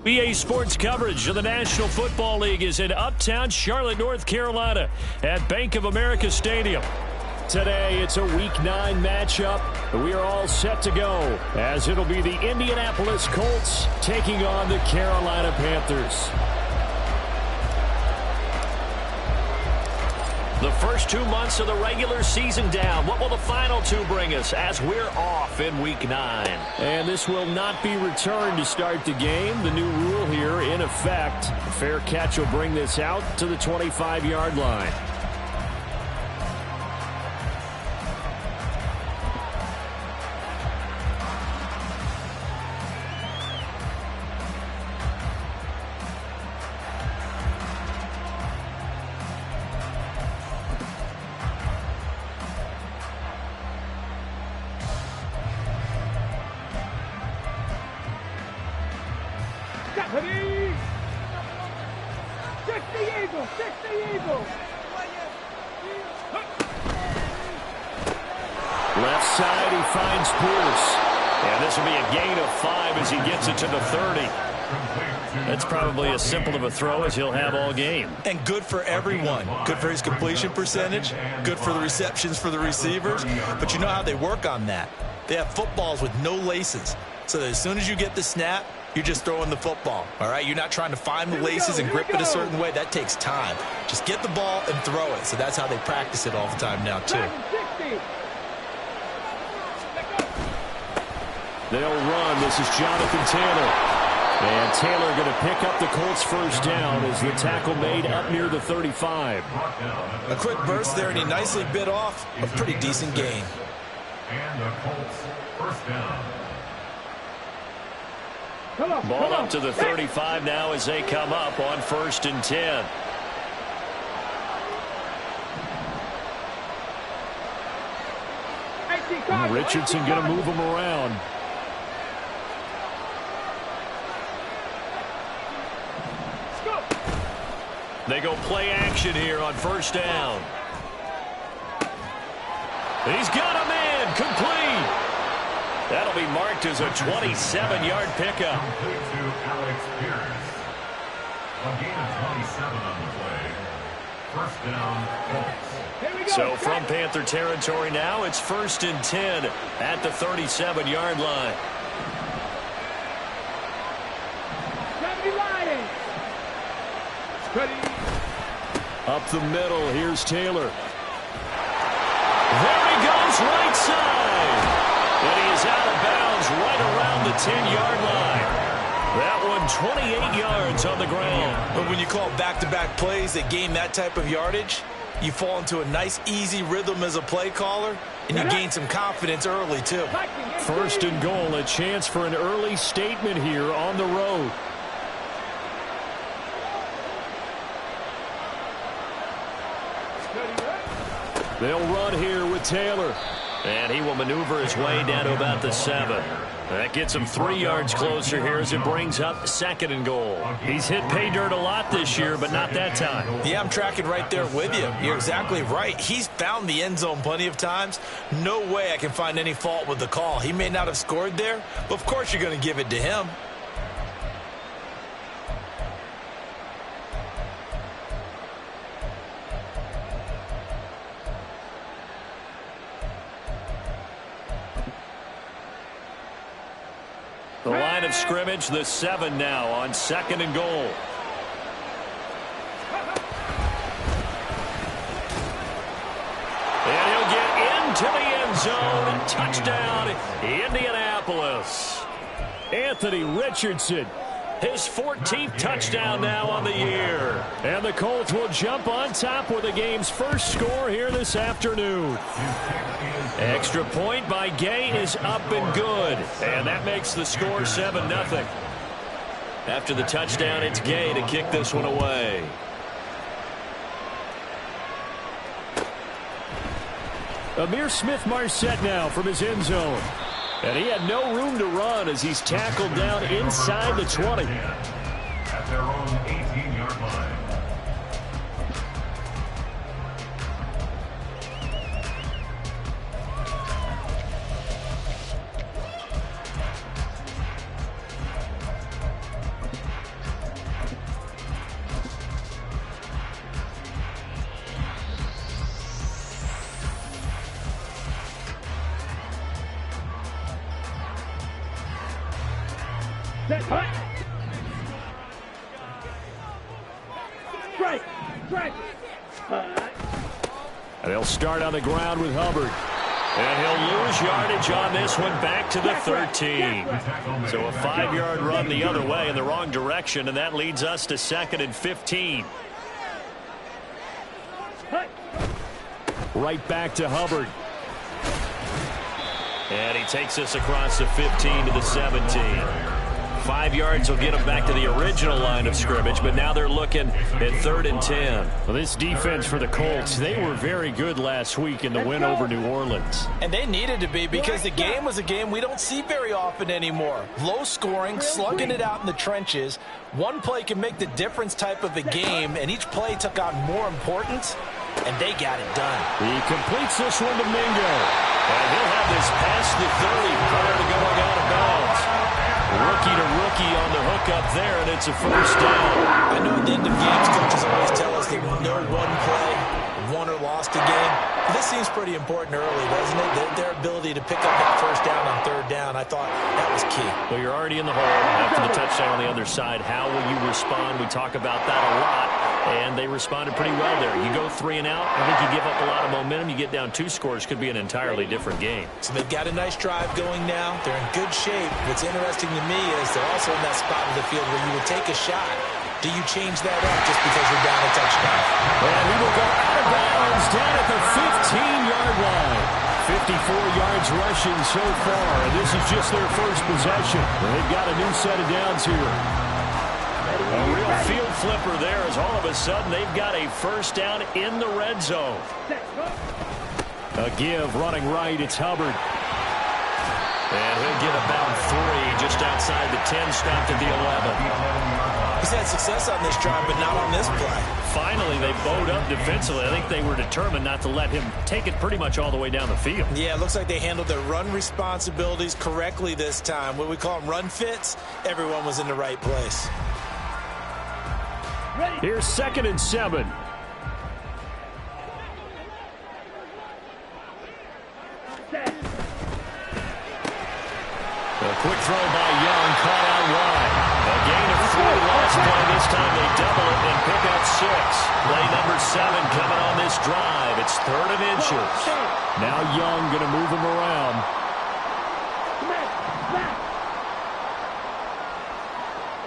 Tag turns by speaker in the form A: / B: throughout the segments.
A: BA Sports coverage of the National Football League is in uptown Charlotte, North Carolina at Bank of America Stadium. Today, it's a Week 9 matchup. We are all set to go as it'll be the Indianapolis Colts taking on the Carolina Panthers. The first 2 months of the regular season down. What will the final two bring us as we're off in Week 9? And this will not be returned to start the game. The new rule here in effect. A fair catch will bring this out to the 25-yard line. Left side, he finds Pierce. And this will be a gain of 5 as he gets it to the 30. That's probably as simple of a throw as he'll have all game.
B: And good for everyone. Good for his completion percentage. Good for the receptions for the receivers. But you know how they work on that. They have footballs with no laces. So that as soon as you get the snap, you're just throwing the football. All right? You're not trying to find the laces and grip it a certain way. That takes time. Just get the ball and throw it. So that's how they practice it all the time now, too.
A: They'll run. This is Jonathan Taylor. And Taylor going to pick up the Colts first down as the tackle made up near the 35.
B: A quick burst there, and he nicely bit off a pretty decent gain.
C: And the Colts first down.
A: Ball up to the 35 now as they come up on 1st and 10. Richardson going to move him around. They go play action here on 1st down. He's got a man complete. That'll be marked as a 27-yard pickup.
C: Complete to Alex Pierce. A gain of 27 on the play. 1st down, Colts.
A: So from Panther territory now, it's 1st and 10 at the 37-yard line. Up the middle, here's Taylor. There he goes, right side. And he is out of bounds right around the 10-yard line. That one 28 yards on the ground.
B: But when you call back-to-back plays that gain that type of yardage, you fall into a nice, easy rhythm as a play caller, and you gain some confidence early, too.
A: 1st and goal, a chance for an early statement here on the road. They'll run here with Taylor. And he will maneuver his way down to about the 7. That gets him 3 yards closer here as it brings up 2nd and goal. He's hit pay dirt a lot this year, but not that time.
B: Yeah, I'm tracking right there with you. You're exactly right. He's found the end zone plenty of times. No way I can find any fault with the call. He may not have scored there, but of course you're going to give it to him.
A: The line of scrimmage, the 7 now on 2nd and goal. And he'll get into the end zone. Touchdown, Indianapolis. Anthony Richardson, his 14th touchdown now on the year. And the Colts will jump on top with the game's first score here this afternoon. Extra point by Gay is up and good. And that makes the score 7-0. After the touchdown, it's Gay to kick this one away. Amir Smith-Marset now from his end zone. And he had no room to run as he's tackled down inside the 20.
C: At their own 18-yard line.
A: And they'll start on the ground with Hubbard. And he'll lose yardage on this one, back to the 13. So a 5-yard run the other way in the wrong direction, and that leads us to 2nd and 15. Right back to Hubbard. And he takes us across the 15 to the 17. 5 yards will get them back to the original line of scrimmage, but now they're looking at 3rd and 10.
D: Well, this defense for the Colts, they were very good last week in the win over New Orleans.
B: And they needed to be, because the game was a game we don't see very often anymore. Low scoring, slugging it out in the trenches. One play can make the difference type of a game, and each play took on more importance, and they got it done.
A: He completes this one to Mingo. And he'll have this past the 30 prior to going out of bounds. Rookie to rookie on the hook up there, and it's a 1st down.
B: I know at the end of games, coaches always tell us that no one play won or lost a game. This seems pretty important early, doesn't it? Their ability to pick up that 1st down on 3rd down, I thought that was key.
A: Well, you're already in the hole after the touchdown on the other side. How will you respond? We talk about that a lot, and they responded pretty well there. You go 3 and out, I think you give up a lot of momentum. You get down 2 scores, could be an entirely different game.
B: So they've got a nice drive going now. They're in good shape. What's interesting to me is they're also in that spot of the field where you would take a shot. Do you change that up just because you're down a touchdown?
A: And he will go out of bounds down at the 15-yard line. 54 yards rushing so far, and this is just their first possession. They've got a new set of downs here. A real field flipper there, as all of a sudden they've got a 1st down in the red zone. A give running right, it's Hubbard. And he'll get about 3 just outside the 10, stopped at the 11.
B: He's had success on this drive, but not on this play.
A: Finally, they bowed up defensively. I think they were determined not to let him take it pretty much all the way down the field.
B: Yeah, it looks like they handled their run responsibilities correctly this time. What we call them run fits, everyone was in the right place.
A: Here's 2nd and 7. A quick throw by Young, caught out wide. A gain of 3 last play. This time they double it and pick up 6. Play number 7 coming on this drive. It's 3rd and inches. Now Young going to move him around.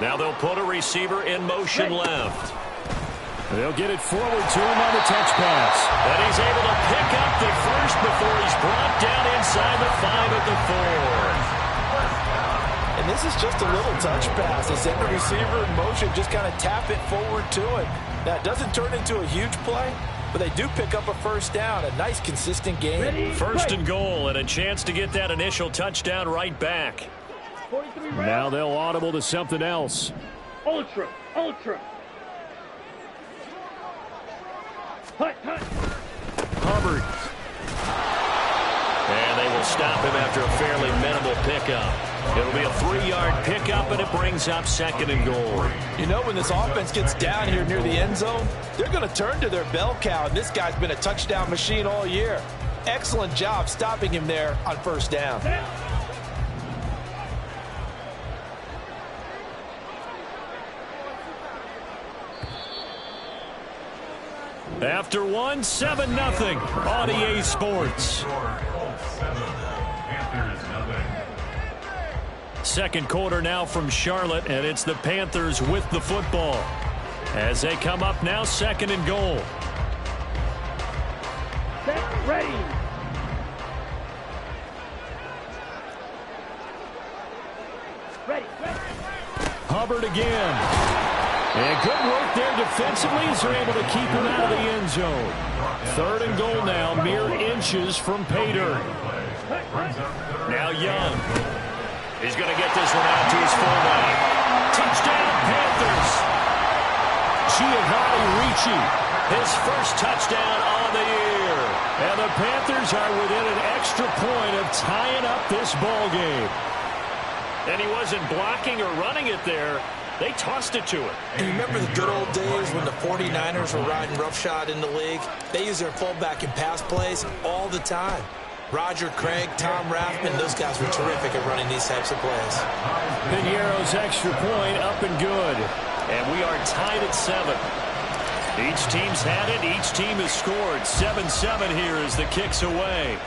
A: Now they'll put a receiver in motion left. They'll get it forward to him on the touch pass. And he's able to pick up the 1st before he's brought down inside the 5 at the 4.
B: And this is just a little touch pass. They send the receiver in motion, just kind of tap it forward to it. Now, it doesn't turn into a huge play, but they do pick up a 1st down. A nice, consistent game.
A: 1st and goal, and a chance to get that initial touchdown right back. Now they'll audible to something else.
E: Ultra.
A: Hubbard. And they will stop him after a fairly minimal pickup. It'll be a 3-yard pickup, and it brings up 2nd and goal.
B: You know, when this offense gets down here near the end zone, they're going to turn to their bell cow, and this guy's been a touchdown machine all year. Excellent job stopping him there on 1st down.
A: After 1, 7-0 on EA Sports. 2nd quarter now from Charlotte, and it's the Panthers with the football. As they come up now, 2nd and goal.
E: Set, ready.
A: Hubbard again. And good work there defensively as they're able to keep him out of the end zone. 3rd and goal now, mere inches from pay dirt. Now Young. He's going to get this one out to his fullback. Touchdown, Panthers. Giovanni Ricci, his 1st touchdown on the year. And the Panthers are within an extra point of tying up this ball game. And he wasn't blocking or running it there. They tossed it to him.
B: And you remember the good old days when the 49ers were riding roughshod in the league? They used their fullback in pass plays all the time. Roger Craig, Tom Rathman, those guys were terrific at running these types of plays.
A: Piñeiro's extra point up and good. And we are tied at 7. Each team's had it. Each team has scored. 7-7 here as the kick's away.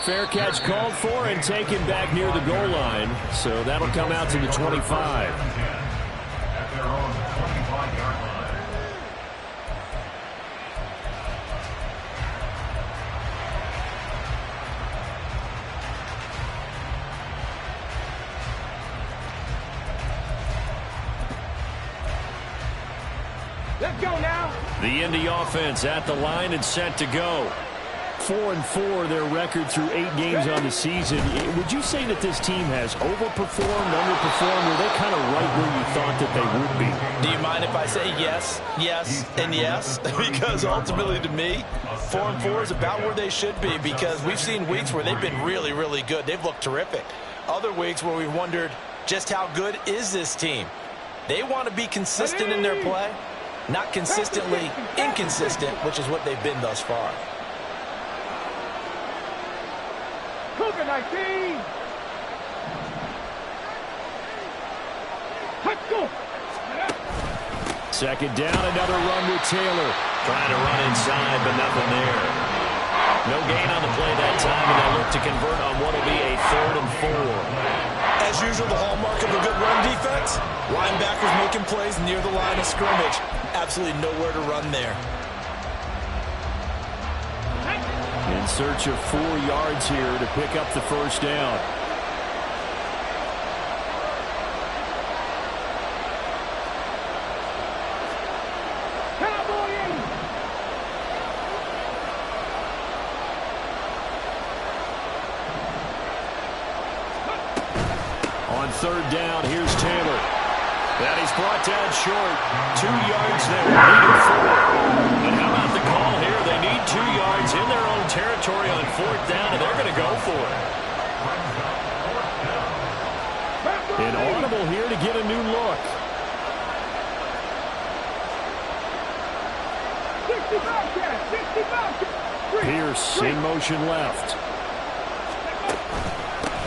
A: Fair catch called for and taken back near the goal line. So that'll come out to the 25.
C: At their own 25-yard line.
E: Let's go now.
A: The Indy offense at the line and set to go. 4-4 their record through 8 games on the season. Would you say that this team has overperformed, underperformed, or they kind of right where you thought that they would be?
B: Do you mind if I say yes, yes, and yes? Because ultimately to me, 4-4 is about where they should be, because we've seen weeks where they've been really, really good. They've looked terrific. Other weeks where we wondered just how good is this team. They want to be consistent in their play, not consistently inconsistent, which is what they've been thus far.
E: Cougar 19. Let's go.
A: Second down, another run with Taylor. Trying to run inside, but nothing there. No gain on the play that time, and they'll look to convert on what will be a 3rd and 4.
B: As usual, the hallmark of a good run defense, linebackers making plays near the line of scrimmage. Absolutely nowhere to run there.
A: In search of 4 yards here to pick up the first down. On 3rd down, here's Taylor. And he's brought down short. 2 yards there. Needed 4. And how about the call here? They need 2 yards in their own territory on 4th down, and they're going to go for it. An audible here to get a new look.
E: 65.
A: Pierce in motion left.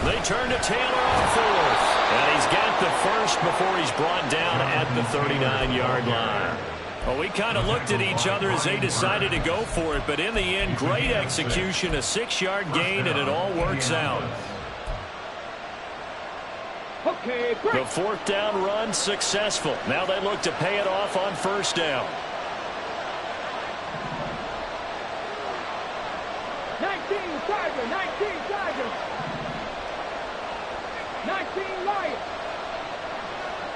A: They turn to Taylor on 4th. And he's got the first before he's brought down at the 39-yard line. Well, we kind of looked at each other as they decided to go for it, but in the end, great execution, a 6-yard gain, and it all works out.
E: Okay, great.
A: The 4th down run successful. Now they look to pay it off on 1st down.
E: 19 Tiger, 19 Tiger. 19 Lions.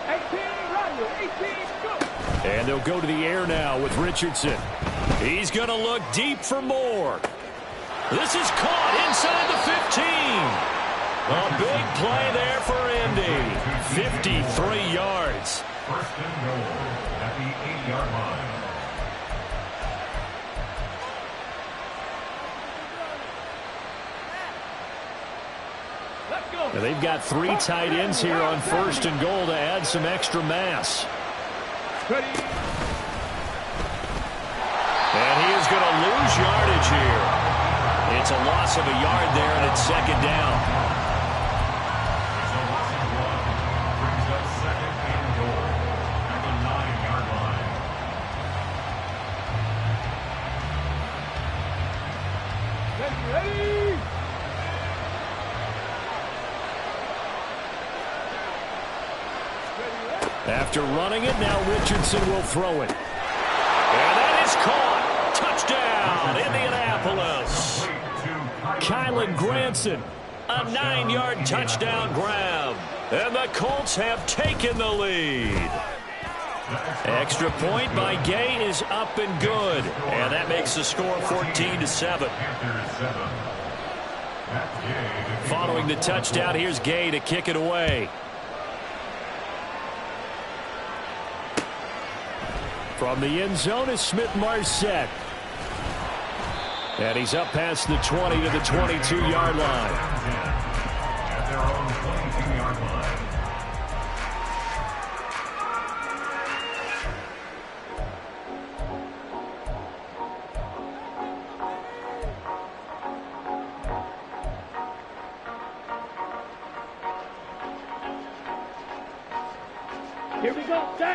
E: 18 Runner, 18 Scoop.
A: And they'll go to the air now with Richardson. He's going to look deep for more. This is caught inside the 15. A big play there for Indy. 53 yards.
C: 1st and goal at the 8-yard line.
A: Now they've got 3 tight ends here on 1st and goal to add some extra mass.
E: Ready.
A: And he is going to lose yardage here. It's a loss of a yard there, and it's 2nd down.
C: It's a loss of 1. Brings up 2nd and goal at the 9-yard line.
E: Ready.
A: After running it, now Richardson will throw it. And that is caught. Touchdown, Indianapolis. Kylan Granson, a 9-yard touchdown grab. And the Colts have taken the lead. Extra point by Gay is up and good. And that makes the score 14-7. Following the touchdown, here's Gay to kick it away. From the end zone is Smith-Marset. And he's up past the 20 to the 22-yard line.
C: At their own 22-yard line.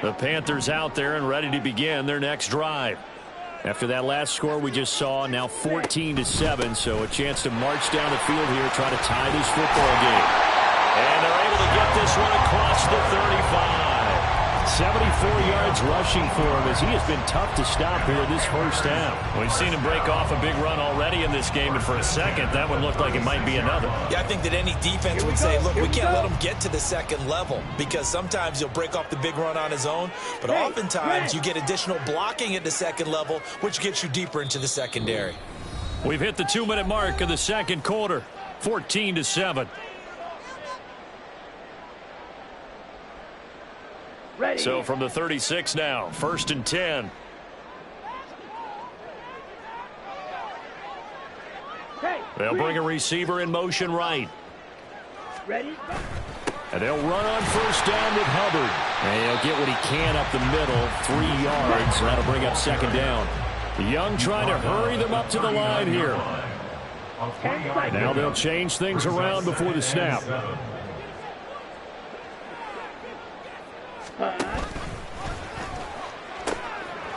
A: The Panthers out there and ready to begin their next drive. After that last score we just saw, now 14-7, so a chance to march down the field here, try to tie this football game. And they're able to get this one across the 35. 74 yards rushing for him as he has been tough to stop here in this first half. We've seen him break off a big run already in this game, and for a second, that one looked like it might be another.
B: Yeah, I think that any defense would say, look, we can't let him get to the second level because sometimes he'll break off the big run on his own, but oftentimes you get additional blocking at the second level, which gets you deeper into the secondary.
A: We've hit the 2-minute mark of the second quarter, 14-7.
E: Ready.
A: So from the 36 now, 1st and 10.
E: Hey,
A: They'll bring a receiver in motion right.
E: Ready.
A: And they'll run on first down with Hubbard. And he'll get what he can up the middle, 3 yards. That'll bring up second down. Young trying to hurry them up to the line here. Now they'll change things around before the snap.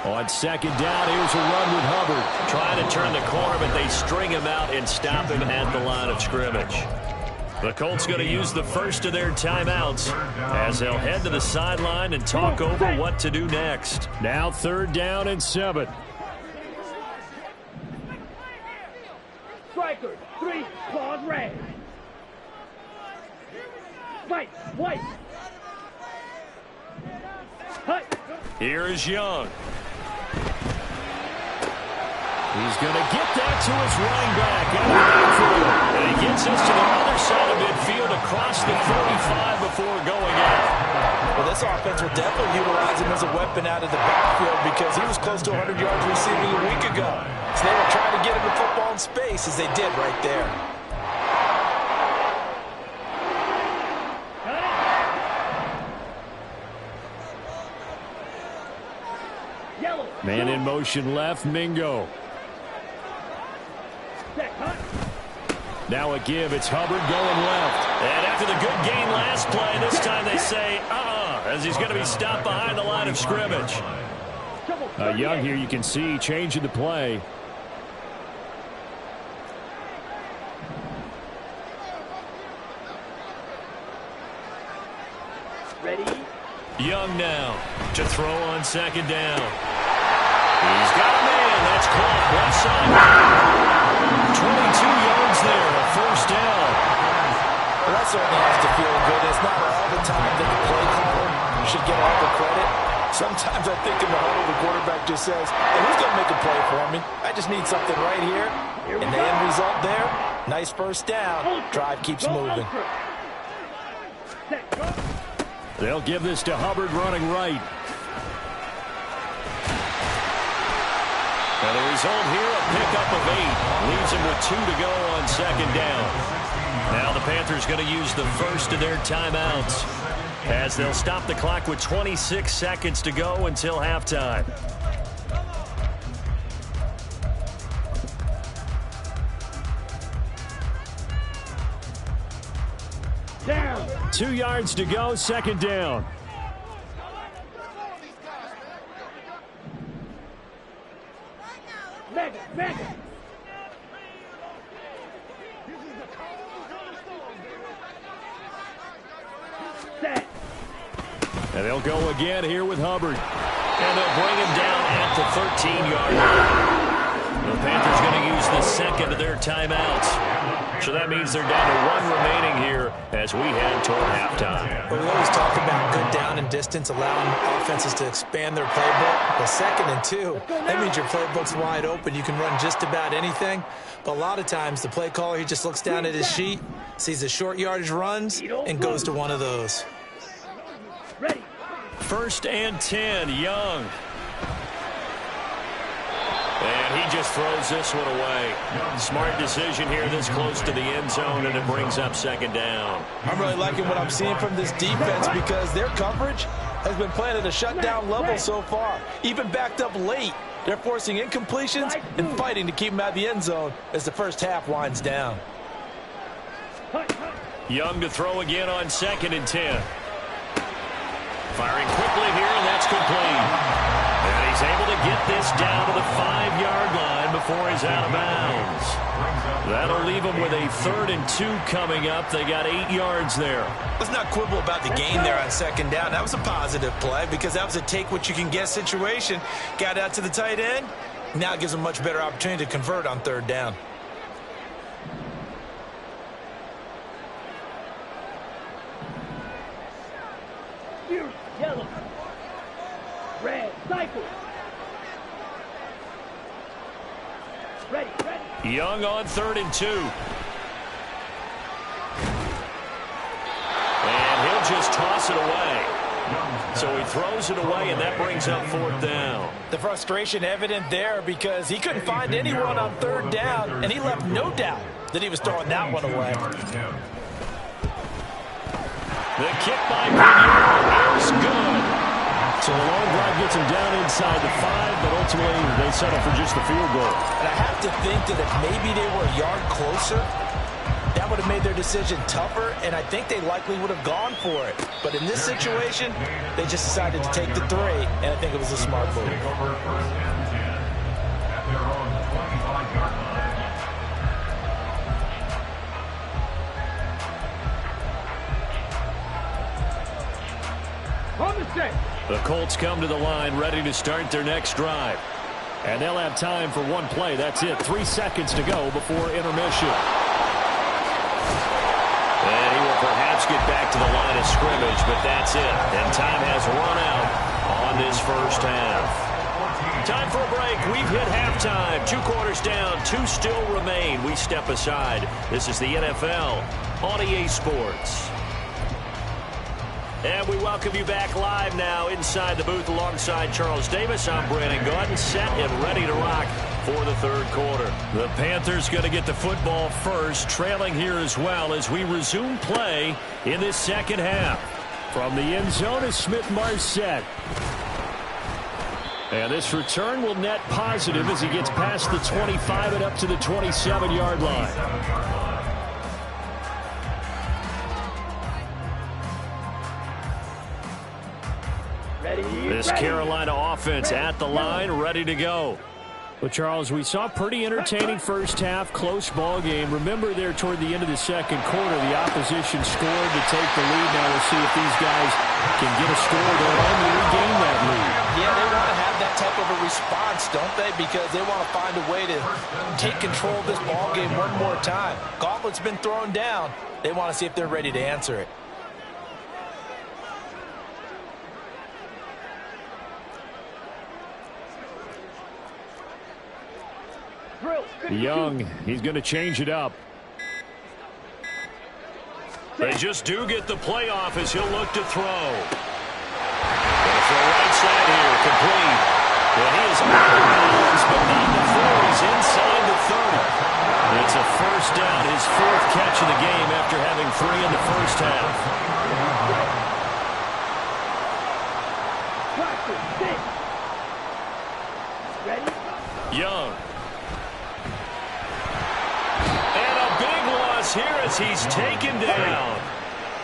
A: On second down, here's a run with Hubbard. Trying to turn the corner, but they string him out and stop him at the line of scrimmage. The Colts going to use the first of their timeouts as they'll head to the sideline and talk over what to do next. Now 3rd down and 7.
E: Striker, 3, claws red. Fight, white. Hut.
A: Here is Young. He's going to get that to his running back out of the backfield. And he gets us to the other side of midfield across the 35 before going out.
B: Well, this offense will definitely utilize him as a weapon out of the backfield because he was close to 100 yards receiving a week ago. So they will try to get him the football in space as they did right there.
A: Man in motion left, Mingo. Now a give, it's Hubbard going left. And after the good gain last play, this time they say, as he's going to be stopped behind the line of scrimmage. Young here, you can see, changing the play.
E: Ready.
A: Young now to throw on second down. He's got a man. That's caught. Left side. 22 yards there. A first down.
B: Well, that certainly has to feel good. It's not all the time that the play caller should get all the credit. Sometimes I think in the huddle, the quarterback just says, hey, who's going to make a play for me? I just need something right here. And the end result there, nice first down. Drive keeps moving.
A: They'll give this to Hubbard running right. And the result here, a pickup of 8. Leaves him with 2 to go on second down. Now the Panthers going to use the first of their timeouts as they'll stop the clock with 26 seconds to go until halftime.
E: Down.
A: 2 yards to go, second down.
E: Mega. Set.
A: And they'll go again here with Hubbard. And they'll bring him down at the 13-yard line. The Panthers going to use the second of their timeouts. So that means they're down to 1 remaining here as we head toward halftime.
B: Well, we always talk about good down and distance, allowing offenses to expand their playbook. Well, 2nd and 2, that means your playbook's wide open. You can run just about anything. But a lot of times, the play caller, he just looks down at his sheet, sees the short yardage runs, and goes to one of those.
E: Ready.
A: 1st and 10, Young. And he just throws this one away. Smart decision here this close to the end zone, and it brings up second down.
B: I'm really liking what I'm seeing from this defense because their coverage has been playing at a shutdown level so far. Even backed up late, they're forcing incompletions and fighting to keep them out of the end zone as the first half winds down.
A: Young to throw again on 2nd and 10. Firing quickly here, and that's complete. And he's able to get this down to the 5-yard line before he's out of bounds. That'll leave him with a 3rd and 2 coming up. They got 8 yards there.
B: Let's not quibble about the gain there on 2nd down. That was a positive play because that was a take-what-you-can-get situation. Got out to the tight end. Now it gives him a much better opportunity to convert on 3rd down.
E: Yellow. Red. Cycle. Ready.
A: Young on 3rd and 2. And he'll just toss it away. So he throws it away, and that brings up 4th down.
B: The frustration evident there because he couldn't find anyone on 3rd down, and he left no doubt that he was throwing that one away.
A: The kick by Hendu is good.
D: So the long drive gets him down inside the 5, but ultimately they settle for just the field goal.
B: And I have to think that if maybe they were a yard closer, that would have made their decision tougher, and I think they likely would have gone for it. But in this situation, they just decided to take the 3, and I think it was a smart move.
C: Take over 1st and 10 at their own 25-yard line.
E: On the set.
A: The Colts come to the line ready to start their next drive.
D: And they'll have time for one play. That's it. 3 seconds to go before intermission.
A: And he will perhaps get back to the line of scrimmage, but that's it. And time has run out on this first half. Time for a break. We've hit halftime. 2 quarters down. 2 still remain. We step aside. This is the NFL on EA Sports. And we welcome you back live now inside the booth alongside Charles Davis. I'm Brandon Gaudin, set and ready to rock for the 3rd quarter. The Panthers going to get the football first, trailing here as well as we resume play in this 2nd half.
D: From the end zone is Smith-Marset. And this return will net positive as he gets past the 25 and up to the 27-yard line.
A: This Carolina offense at the line, ready to go.
D: Well, Charles, we saw a pretty entertaining first half, close ball game. Remember there toward the end of the 2nd quarter, the opposition scored to take the lead. Now we'll see if these guys can get a score there and regain that lead.
B: Yeah, they want to have that type of a response, don't they? Because they want to find a way to take control of this ball game one more time. Gauntlet's been thrown down. They want to see if they're ready to answer it.
D: Young, he's going to change it up.
A: They just do get the play off as he'll look to throw. Going to throw right side here, complete. Well, he is out of bounds, but not before he's inside the 30. It's a 1st down, his 4th catch of the game after having 3 in the first half.
E: Ready?
A: Young. Here as he's taken down.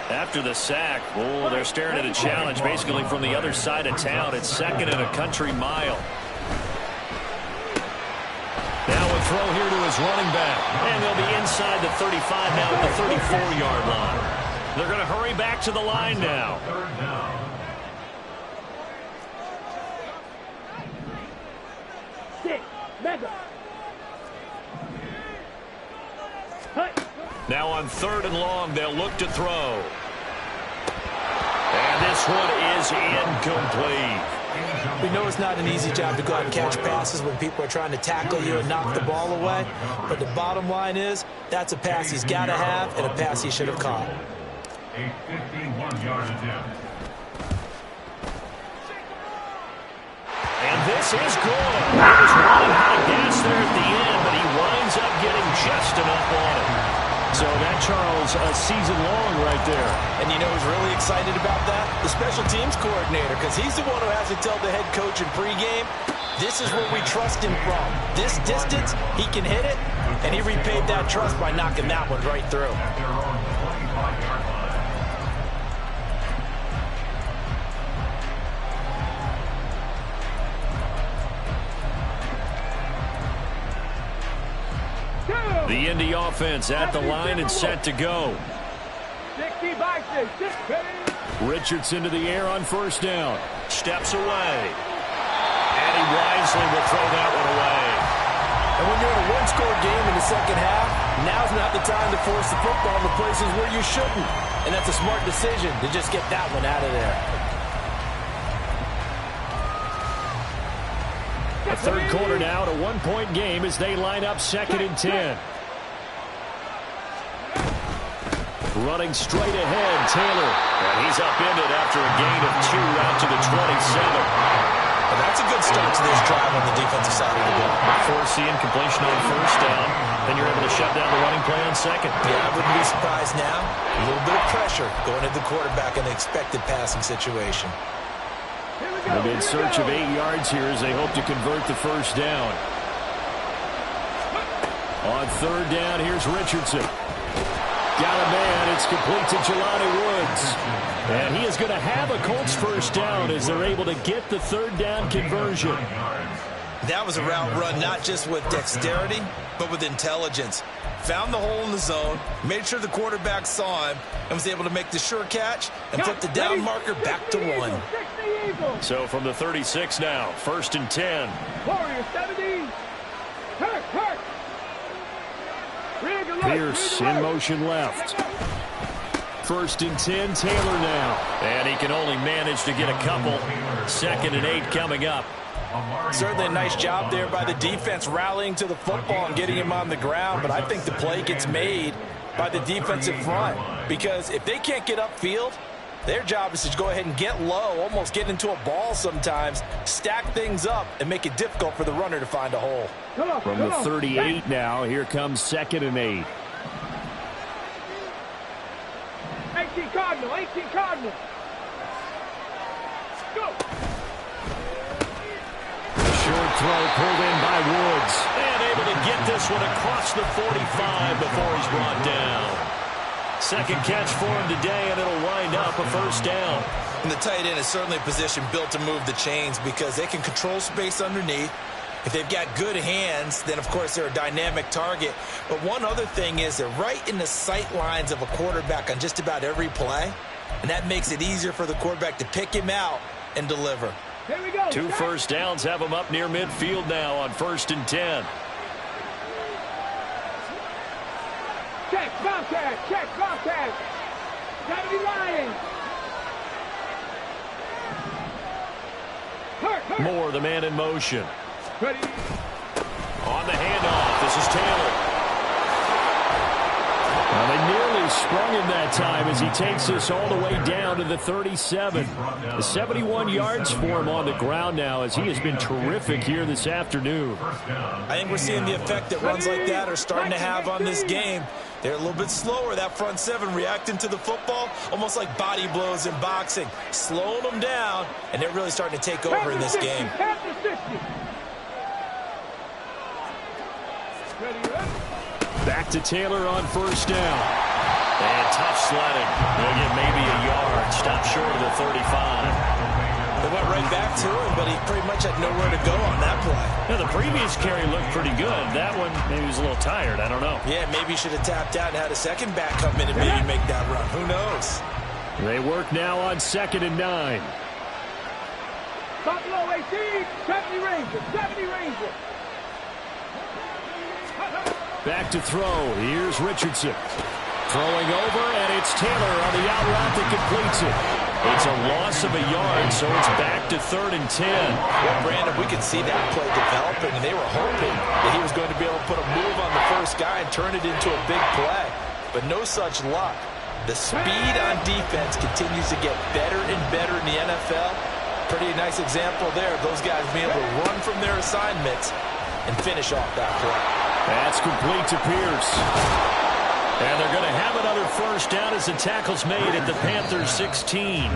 A: After the sack, oh, they're staring at a challenge basically from the other side of town. It's 2nd and a country mile. Now a throw here to his running back. And they'll be inside the 35 now at the 34-yard line. They're going to hurry back to the line now.
C: 3rd down.
E: Six. Mega.
A: Now on 3rd and long, they'll look to throw. And this one is incomplete.
B: We know it's not an easy job to go out and catch passes when people are trying to tackle you and knock the ball away. But the bottom line is, that's a pass he's got to have and a pass he should have caught.
C: A 51-yard attempt.
A: And this is good. He was running out of gas there at the end, but he winds up getting just enough on it.
D: So that, Charles, a season long right there.
B: And you know who's really excited about that? The special teams coordinator, because he's the one who has to tell the head coach in pregame, this is where we trust him from. This distance, he can hit it, and he repaid that trust by knocking that one right through.
A: The Indy offense at the line and set to go.
E: 60 by 6.
A: Richardson to the air on first down. Steps away. And he wisely will throw that one away.
B: And when you're in a one-score game in the second half, now's not the time to force the football to places where you shouldn't. And that's a smart decision to just get that one out of there.
D: The third quarter now at a one-point game as they line up 2nd and 10. Running straight ahead, Taylor.
A: And he's upended after a gain of 2 out to the 27.
B: And that's a good start to this drive on the defensive side of the ball.
A: Force the incompletion on first down. Then you're able to shut down the running play on second.
B: Yeah, I wouldn't be surprised now. A little bit of pressure going at the quarterback in the expected passing situation.
D: They'll be in search of 8 yards here as they hope to convert the first down. On third down, here's Richardson. Got a man. It's complete to Jelani Woods. And he is going to have a Colts first down as they're able to get the third down conversion.
B: That was a route run not just with dexterity, but with intelligence. Found the hole in the zone, made sure the quarterback saw him, and was able to make the sure catch and flip the down marker back to 1.
A: So from the 36 now, 1st and 10.
E: Warrior 70. Hurt.
D: Pierce in motion left. 1st and 10, Taylor now.
A: And he can only manage to get a couple. 2nd and 8 coming up.
B: Certainly a nice job there by the defense rallying to the football and getting him on the ground, but I think the play gets made by the defensive front because if they can't get upfield, their job is to go ahead and get low, almost get into a ball sometimes, stack things up, and make it difficult for the runner to find a hole.
D: From the 38 now, here comes 2nd and 8.
E: 18 Cardinal. Go.
D: Short throw pulled in by Woods.
A: And able to get this one across the 45 before he's brought down. Second catch for him today, and it'll wind up a first down.
B: And the tight end is certainly a position built to move the chains because they can control space underneath. If they've got good hands, then, of course, they're a dynamic target. But one other thing is they're right in the sight lines of a quarterback on just about every play, and that makes it easier for the quarterback to pick him out and deliver.
E: Here we go.
A: 2 first downs have him up near midfield now on 1st and 10.
E: Check, Bobcat. Gotta be lying. Hurt.
A: Moore, the man in motion.
E: Ready.
A: On the handoff, this is Taylor.
D: Well, they nearly sprung him that time as he takes this all the way down to the 37. The 71 yards for him on the ground now as he has been terrific here this afternoon.
B: I think we're seeing the effect that runs like that are starting to have on this game. They're a little bit slower, that front seven, reacting to the football, almost like body blows in boxing, slowing them down, and they're really starting to take over in this game.
D: Back to Taylor on first down.
A: And tough sledding. They'll get maybe a yard. Stop short of the 35.
B: They went right back to him, but he pretty much had nowhere to go on that play.
A: Now, the previous carry looked pretty good. That one, maybe he was a little tired. I don't know.
B: Yeah, maybe he should have tapped out and had a second back come in and maybe make that run. Who knows?
D: They work now on 2nd and 9.
E: Buffalo 18, 70 Ranger.
D: Back to throw. Here's Richardson. Throwing over, and it's Taylor on the out route that completes it.
A: It's a loss of a yard, so it's back to 3rd and 10.
B: Well, Brandon, we could see that play developing, and they were hoping that he was going to be able to put a move on the first guy and turn it into a big play. But no such luck. The speed on defense continues to get better and better in the NFL. Pretty nice example there of those guys being able to run from their assignments and finish off that play.
D: That's complete to Pierce.
A: And they're going to have another first down as the tackle's made at the Panthers 16.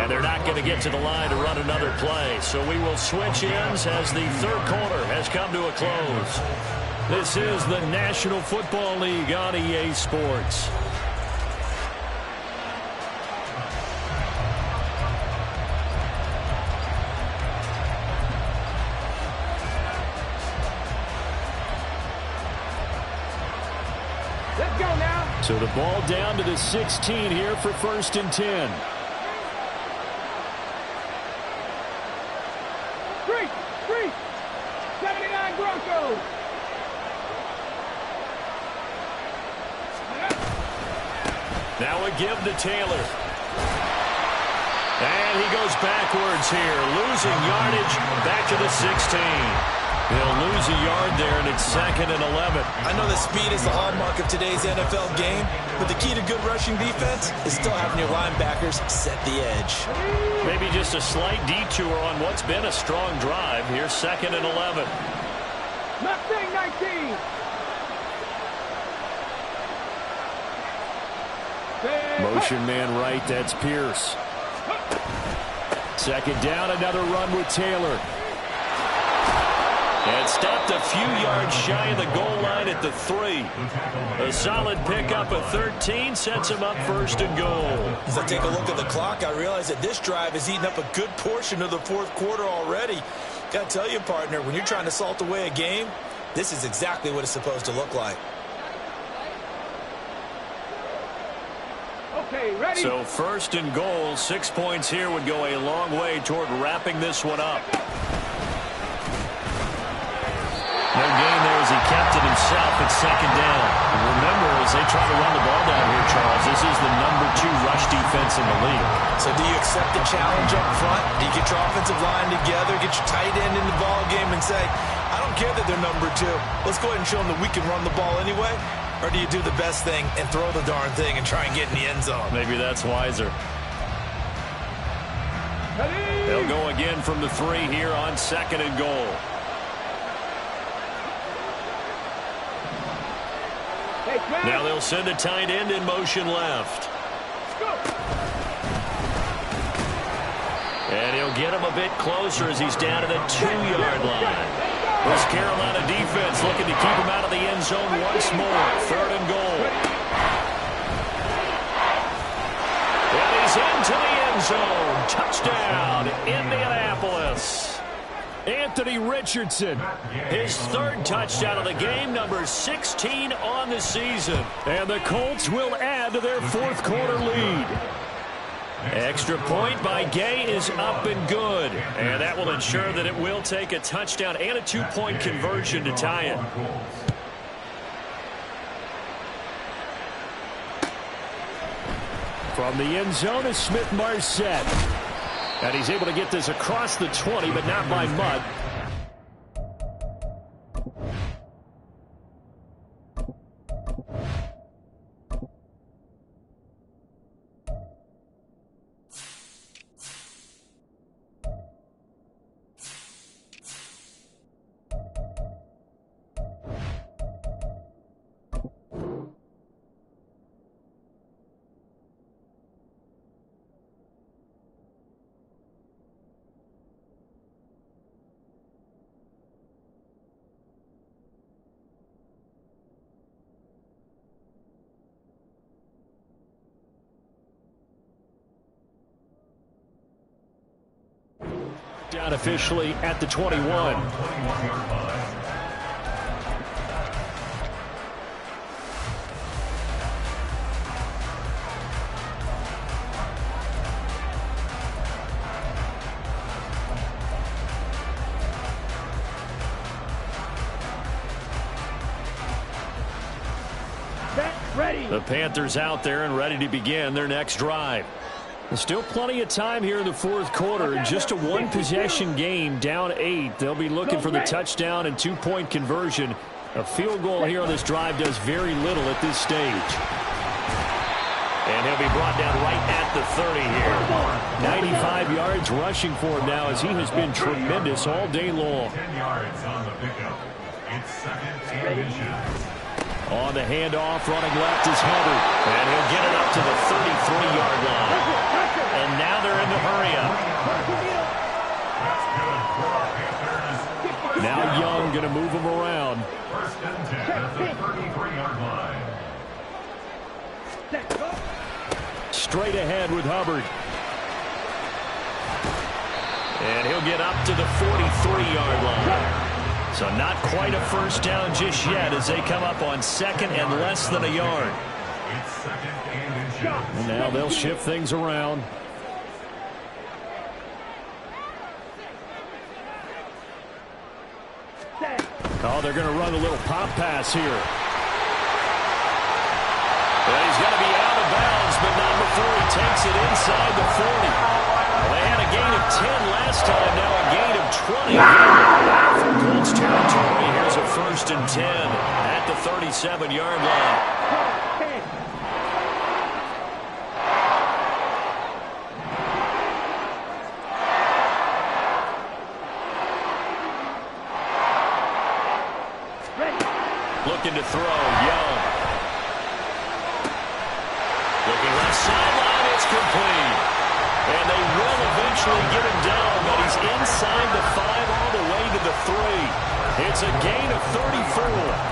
A: And they're not going to get to the line to run another play. So we will switch ends as the third quarter has come to a close. This is the National Football League on EA Sports.
D: So the ball down to the 16 here for 1st and 10.
E: Street. 79 Broncos.
A: Now a give to Taylor. And he goes backwards here, losing yardage back to the 16. He'll lose a yard there, and it's 2nd and 11.
B: I know that speed is the hallmark of today's NFL game, but the key to good rushing defense is still having your linebackers set the edge.
A: Maybe just a slight detour on what's been a strong drive. Here's 2nd and 11.
E: Mustang 19.
D: Motion man right, that's Pierce. 2nd down, another run with Taylor.
A: And stopped a few yards shy of the goal line at the 3. A solid pickup of 13 sets him up 1st and goal.
B: As I take a look at the clock, I realize that this drive has eaten up a good portion of the 4th quarter already. Got to tell you, partner, when you're trying to salt away a game, this is exactly what it's supposed to look like.
E: Okay, ready.
A: So 1st and goal, 6 points here would go a long way toward wrapping this one up. No gain there as he kept it himself at 2nd down. And remember, as they try to run the ball down here, Charles, this is the #2 rush defense in the league.
B: So do you accept the challenge up front? Do you get your offensive line together, get your tight end in the ball game and say, I don't care that they're #2. Let's go ahead and show them that we can run the ball anyway? Or do you do the best thing and throw the darn thing and try and get in the end zone?
A: Maybe that's wiser. They'll go again from the 3 here on 2nd and goal. Now they'll send a tight end in motion left. And he'll get him a bit closer as he's down to the 2-yard line. This Carolina defense looking to keep him out of the end zone once more. 3rd and goal. And he's into the end zone. Touchdown, Indianapolis.
D: Anthony Richardson,
A: his 3rd touchdown of the game, number 16 on the season.
D: And the Colts will add to their 4th quarter lead.
A: Extra point by Gay is up and good. And that will ensure that it will take a touchdown and a 2-point conversion to tie it.
D: From the end zone is Smith-Marset. And he's able to get this across the 20, but not by much. Down officially at the 21.
E: Ready.
D: The Panthers out there and ready to begin their next drive. There's still plenty of time here in the 4th quarter. Just a 1-possession game, down 8. They'll be looking for the touchdown and 2-point conversion. A field goal here on this drive does very little at this stage.
A: And he'll be brought down right at the 30 here.
D: 95 yards rushing for him now as he has been tremendous all day long.
C: 10 yards on the pickup. It's 2nd and inches.
D: On the handoff, running left is Hendu.
A: And he'll get it up to the 33-yard line. And now they're in the hurry-up.
D: Now Young going to move him around.
C: 1st and 10 at the 33-yard line.
D: Straight ahead with Hubbard.
A: And he'll get up to the 43-yard line. So not quite a 1st down just yet as they come up on 2nd and less than a yard.
C: It's second and inches.
D: And now they'll shift things around. Oh, they're going to run a little pop pass here.
A: Well, he's going to be out of bounds, but not before he takes it inside the 40. They had a gain of 10 last time, now a gain of 20. From Colts territory, here's a 1st and 10 at the 37-yard line. Looking to throw, Young. Looking left sideline, it's complete. And they will eventually get him down, but he's inside the 5 all the way to the 3. It's a gain of 34.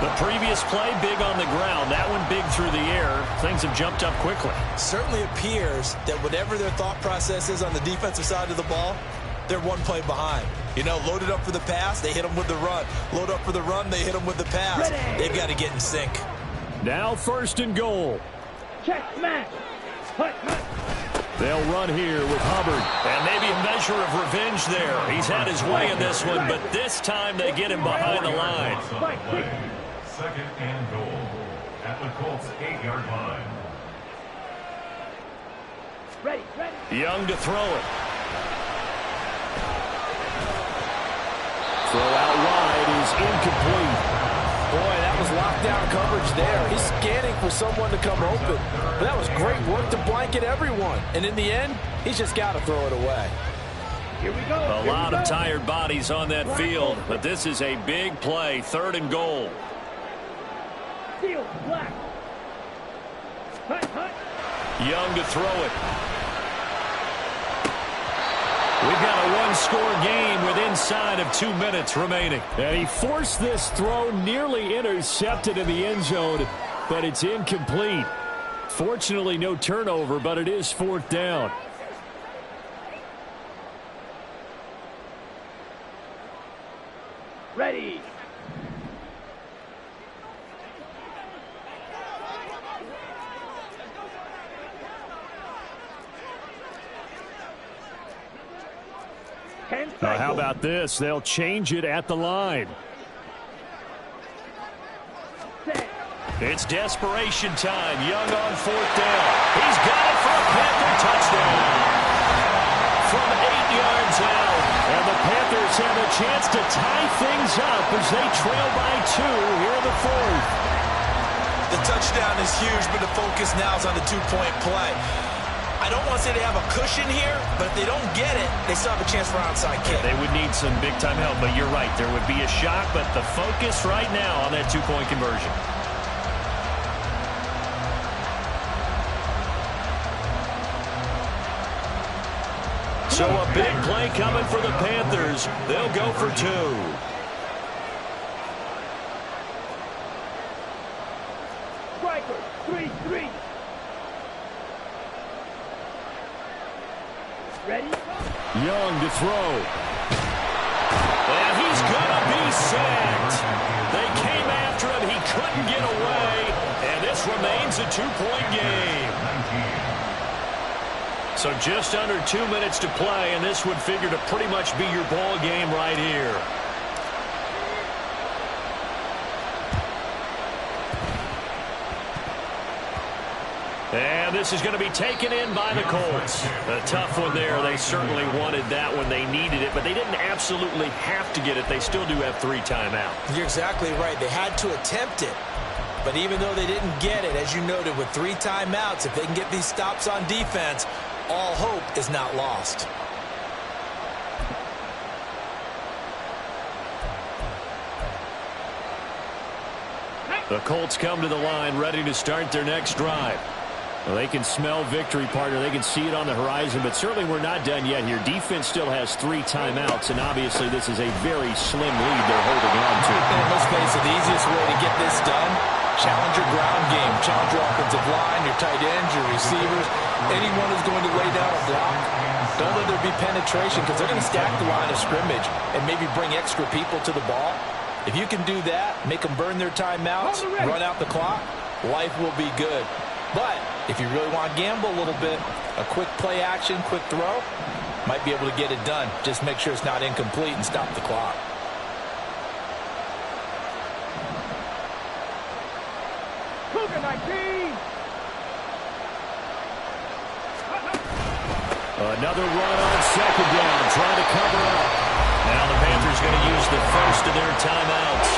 A: The previous play, big on the ground. That one big through the air. Things have jumped up quickly.
B: Certainly appears that whatever their thought process is on the defensive side of the ball, they're one play behind. You know, loaded up for the pass, they hit them with the run. Load up for the run, they hit them with the pass. They've got to get in sync.
D: Now 1st and goal.
E: Check, smash. Hut, hut.
D: They'll run here with Hubbard.
A: And maybe a measure of revenge there. He's had his way in this one, but this time they get him behind the line.
C: Second and goal at the Colts 8-yard line.
E: Ready, ready.
A: Young to throw it.
D: Throw out wide is incomplete.
F: Boy, that was lockdown coverage there. He's scanning for someone to come open. But that was great work to blanket everyone. And in the end, he's just got to throw it away.
E: Here we go.
A: A lot of tired bodies on that field, but this is a big play, 3rd and goal.
E: Steel, black. Hut, hut.
A: Young to throw it. We've got a one-score game with inside of 2 minutes remaining.
D: And he forced this throw, nearly intercepted in the end zone, but it's incomplete. Fortunately, no turnover, but it is 4th down.
E: Ready.
D: Now, how about this? They'll change it at the line.
A: It's desperation time. Young on 4th down. He's got it for a Panther touchdown. From 8 yards out. And the Panthers have a chance to tie things up as they trail by 2 here in the 4th.
B: The touchdown is huge, but the focus now is on the 2-point play. I don't want to say they have a cushion here, but if they don't get it, they still have a chance for an onside kick.
A: They would need some big-time help, but you're right. There would be a shot, but the focus right now on that 2-point conversion. So a big play coming for the Panthers. They'll go for 2.
E: Striker, 3-3. Ready?
D: Young to throw.
A: And he's going to be sacked. They came after him. He couldn't get away. And this remains a 2-point game. So just under 2 minutes to play, and this would figure to pretty much be your ball game right here. And this is going to be taken in by the Colts. A tough one there. They certainly wanted that when they needed it, but they didn't absolutely have to get it. They still do have 3 timeouts.
B: You're exactly right. They had to attempt it. But even though they didn't get it, as you noted, with 3 timeouts, if they can get these stops on defense, all hope is not lost.
A: The Colts come to the line ready to start their next drive.
D: Well, they can smell victory, partner. They can see it on the horizon, but certainly we're not done yet here. Defense still has 3 timeouts, and obviously this is a very slim lead they're holding on to.
F: And let's face it, the easiest way to get this done, challenge your ground game. Challenge your offensive line, your tight ends, your receivers, anyone who's going to lay down a block. Don't let there be penetration because they're going to stack the line of scrimmage and maybe bring extra people to the ball. If you can do that, make them burn their timeouts, run out the clock, life will be good. But if you really want to gamble a little bit, a quick play action, quick throw, might be able to get it done. Just make sure it's not incomplete and stop the clock.
E: Cougar 19.
D: Another run on second down, trying to cover up.
A: Now the Panthers going to use the first of their timeouts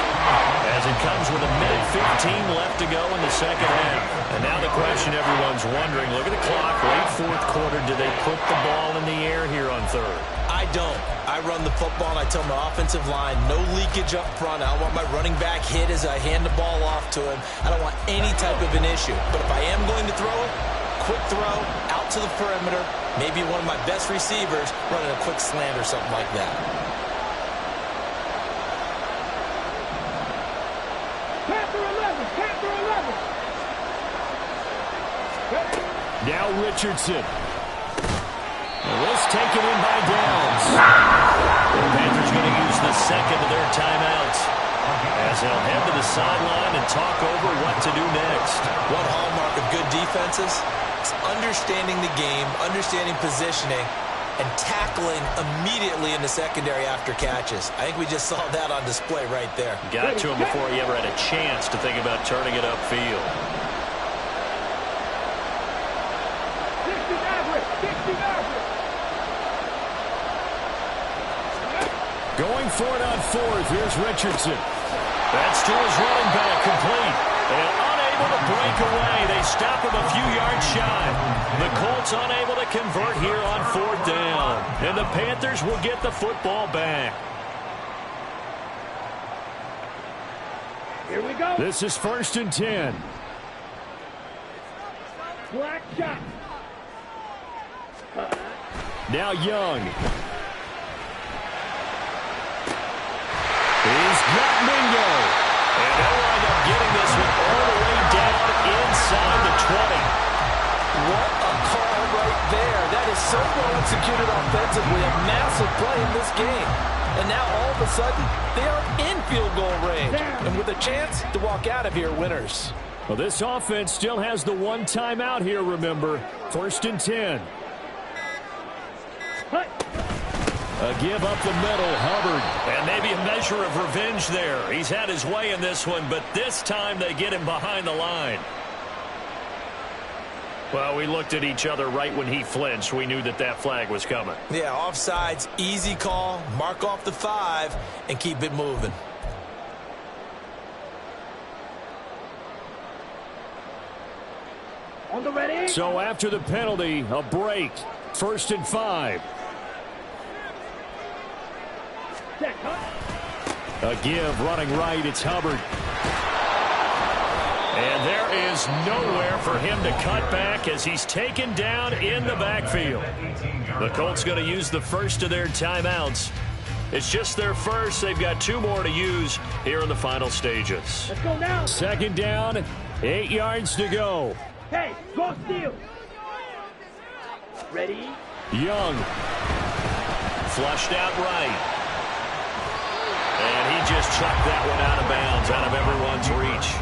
A: as it comes with a minute 15 left to go in the second half. And now the question everyone's wondering, look at the clock, late fourth quarter, do they put the ball in the air here on third?
B: I don't. I run the football, and I tell my offensive line, no leakage up front. I don't want my running back hit as I hand the ball off to him. I don't want any type of an issue. But if I am going to throw it, quick throw, out to the perimeter, maybe one of my best receivers running a quick slant or something like that.
E: Panther 11. Panther 11.
D: Now Richardson. This taken in by Downs.
A: The Panthers going to use the second of their timeouts as they'll head to the sideline and talk over what to do next.
B: One hallmark of good defenses is understanding the game, understanding positioning, and tackling immediately in the secondary after catches. I think we just saw that on display right there.
A: Got to him before he ever had a chance to think about turning it upfield.
E: 60 average. 60 average.
D: Going for it on fourth. Here's Richardson.
A: That's to his running back, complete. And unable to break away. They stop him a few yards shy. The Colts unable to convert here on fourth down. And the Panthers will get the football back.
E: Here we go.
D: This is 1st and 10.
E: Black shot.
D: Now Young. He's got Mingo.
A: And they'll wind up getting this one all the way down inside the 20.
F: What a call right there. That is so well executed offensively. A massive play in this game. And now all of a sudden, they are in field goal range. And with a chance to walk out of here winners.
D: Well, this offense still has the one timeout here, remember. 1st and 10. A give up the middle, Hubbard.
A: And maybe a measure of revenge there. He's had his way in this one, but this time they get him behind the line. Well, we looked at each other right when he flinched. We knew that that flag was coming.
B: Yeah, offsides, easy call, mark off the 5, and keep it moving.
E: On the ready.
D: So after the penalty, a break. 1st and 5.
E: Set.
D: A give, running right, it's Hubbard.
A: And there is nowhere for him to cut back as he's taken down in the backfield. The Colts going to use the first of their timeouts. It's just their first. They've got 2 more to use here in the final stages.
E: Let's go now.
D: 2nd down, 8 yards to go.
E: Hey, go steal. Ready.
D: Young.
A: Flushed out right. And he just chucked that one out of bounds, out of everyone's reach.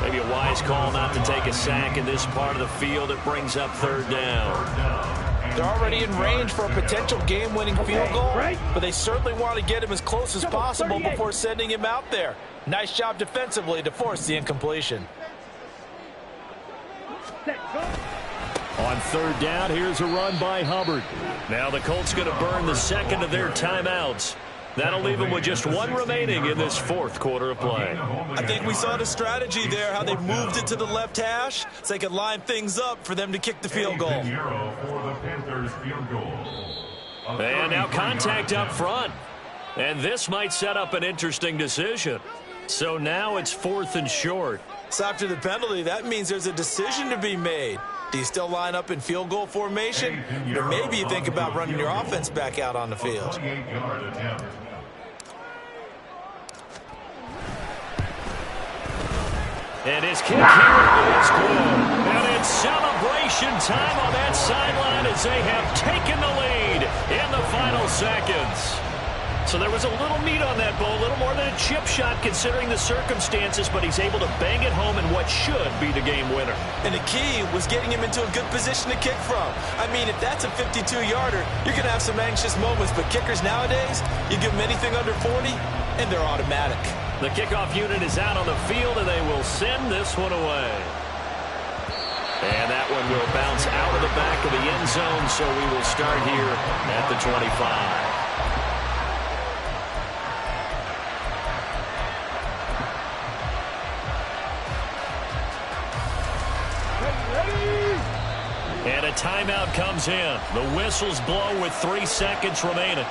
A: Maybe a wise call not to take a sack in this part of the field. It brings up 3rd down.
F: They're already in range for a potential game-winning field goal, but they certainly want to get him as close as possible before sending him out there. Nice job defensively to force the incompletion.
E: Set. Go.
D: On 3rd down, here's a run by Hubbard.
A: Now the Colts going to burn the second of their timeouts. That'll leave them with just 1 remaining in this 4th quarter of play.
B: I think we saw the strategy there, how they moved it to the left hash so they could line things up for them to kick the field goal.
C: For the Panthers field goal.
A: And now contact up front. And this might set up an interesting decision. So now it's 4th and short.
B: So after the penalty, that means there's a decision to be made. Do you still line up in field goal formation? Or maybe you think about running your offense back out on the field.
C: 28-yard attempt.
A: And his kick here is good. And it's celebration time on that sideline as they have taken the lead in the final seconds. So there was a little meat on that bone, a little more than a chip shot considering the circumstances, but he's able to bang it home in what should be the game winner.
B: And the key was getting him into a good position to kick from. I mean, if that's a 52-yarder, you're going to have some anxious moments. But kickers nowadays, you give them anything under 40, and they're automatic.
A: The kickoff unit is out on the field, and they will send this one away. And that one will bounce out of the back of the end zone, so we will start here at the 25. And a timeout comes in. The whistles blow with 3 seconds remaining.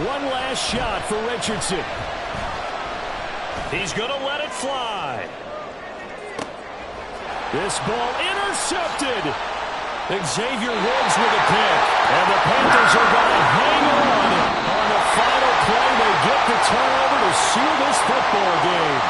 D: One last shot for Richardson.
A: He's going to let it fly.
D: This ball intercepted. Xavier Woods with a pick. And the Panthers are going to hang on the final play. They get the turnover to seal this football game.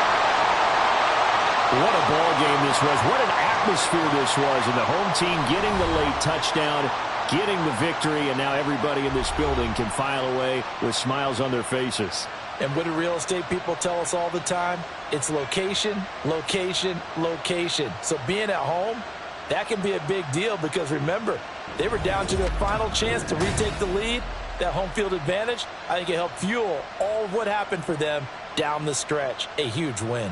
D: What a ball game this was. What an atmosphere this was. And the home team getting the late touchdown, getting the victory, and now everybody in this building can file away with smiles on their faces.
F: And what do real estate people tell us all the time? It's location, location, location. So being at home, that can be a big deal because, remember, they were down to their final chance to retake the lead. That home field advantage, I think it helped fuel all of what happened for them down the stretch. A huge win.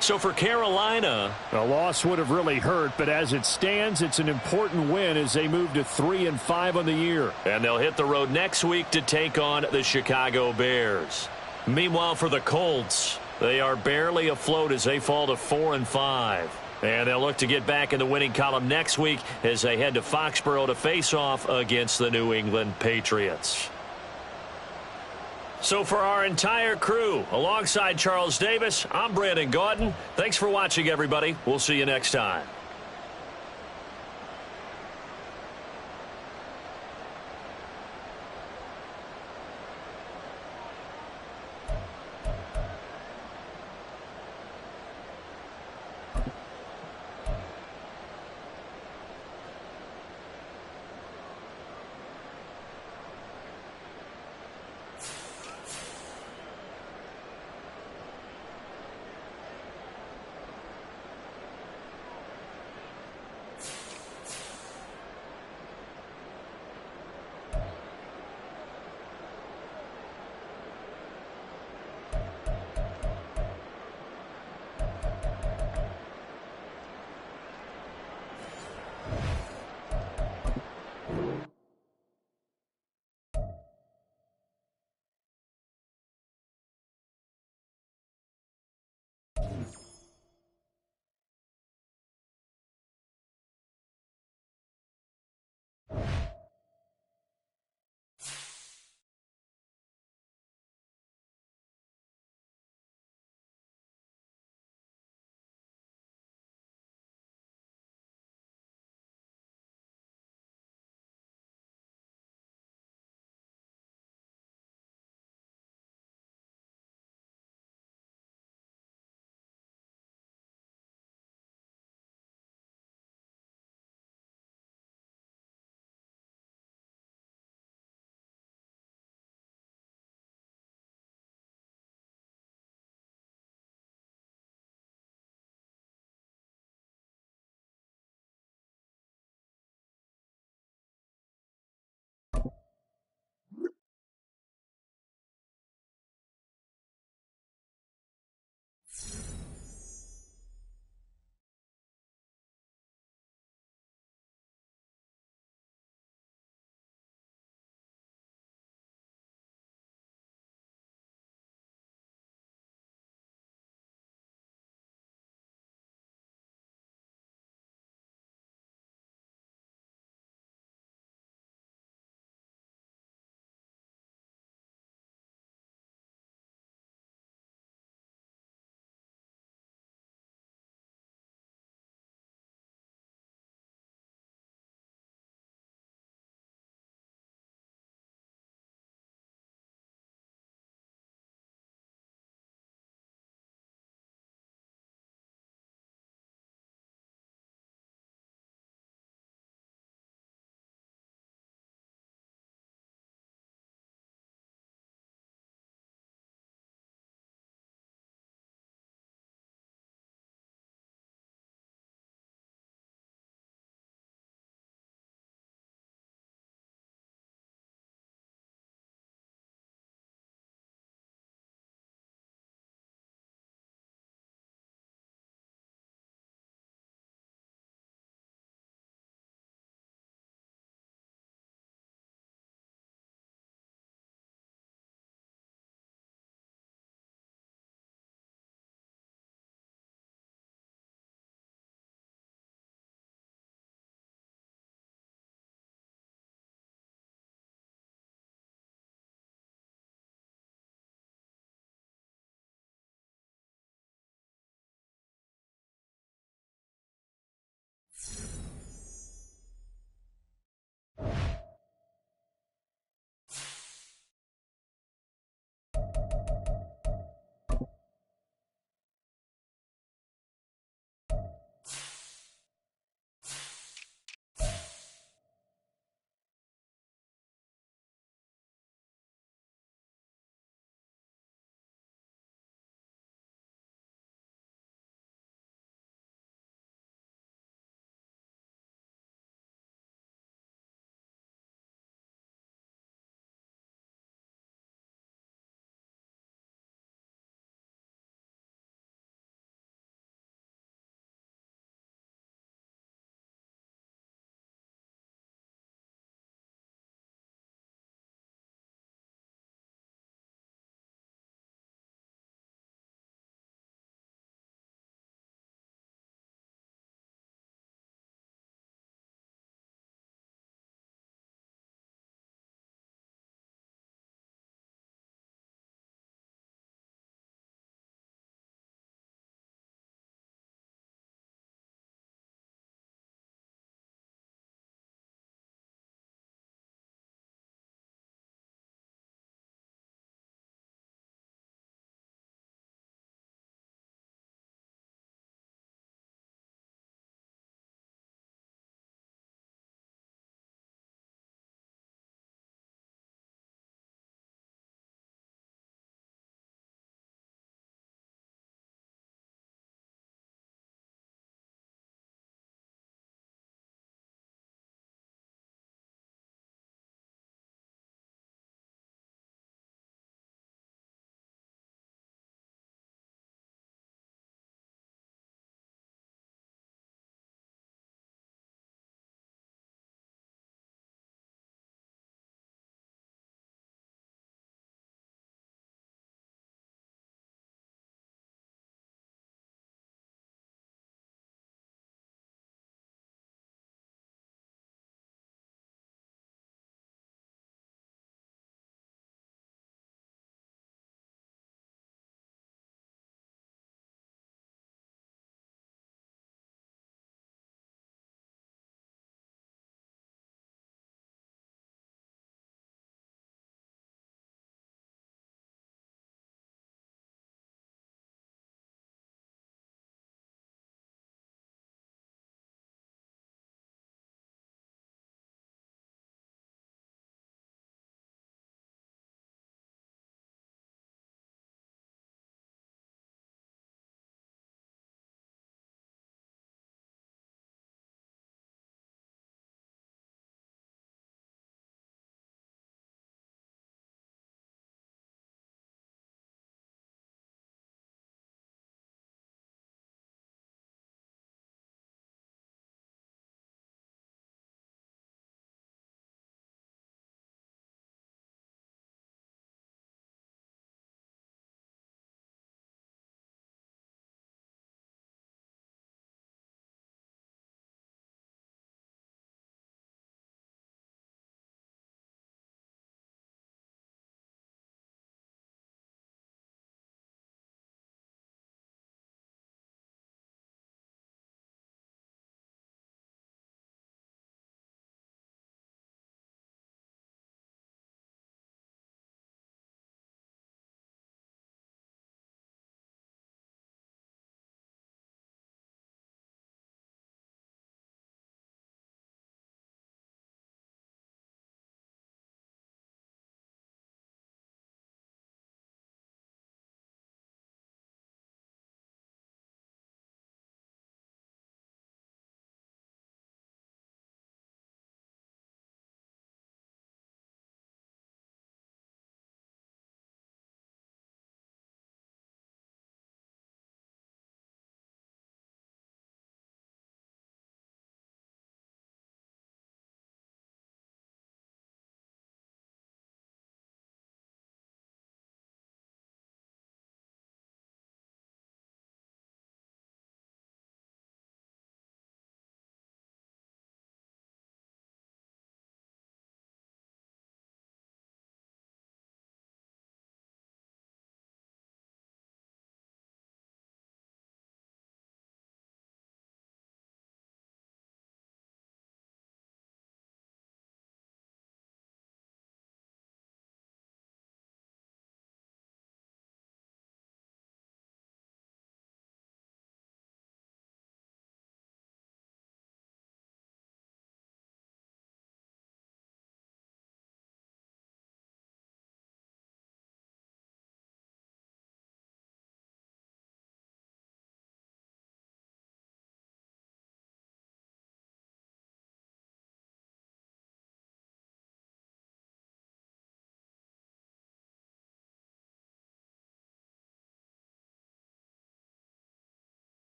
A: So for Carolina,
D: a loss would have really hurt, but as it stands, it's an important win as they move to 3-5 on the year.
A: And they'll hit the road next week to take on the Chicago Bears. Meanwhile, for the Colts, they are barely afloat as they fall to 4-5. And they'll look to get back in the winning column next week as they head to Foxborough to face off against the New England Patriots. So for our entire crew, alongside Charles Davis, I'm Brandon Gaudin. Thanks for watching, everybody. We'll see you next time.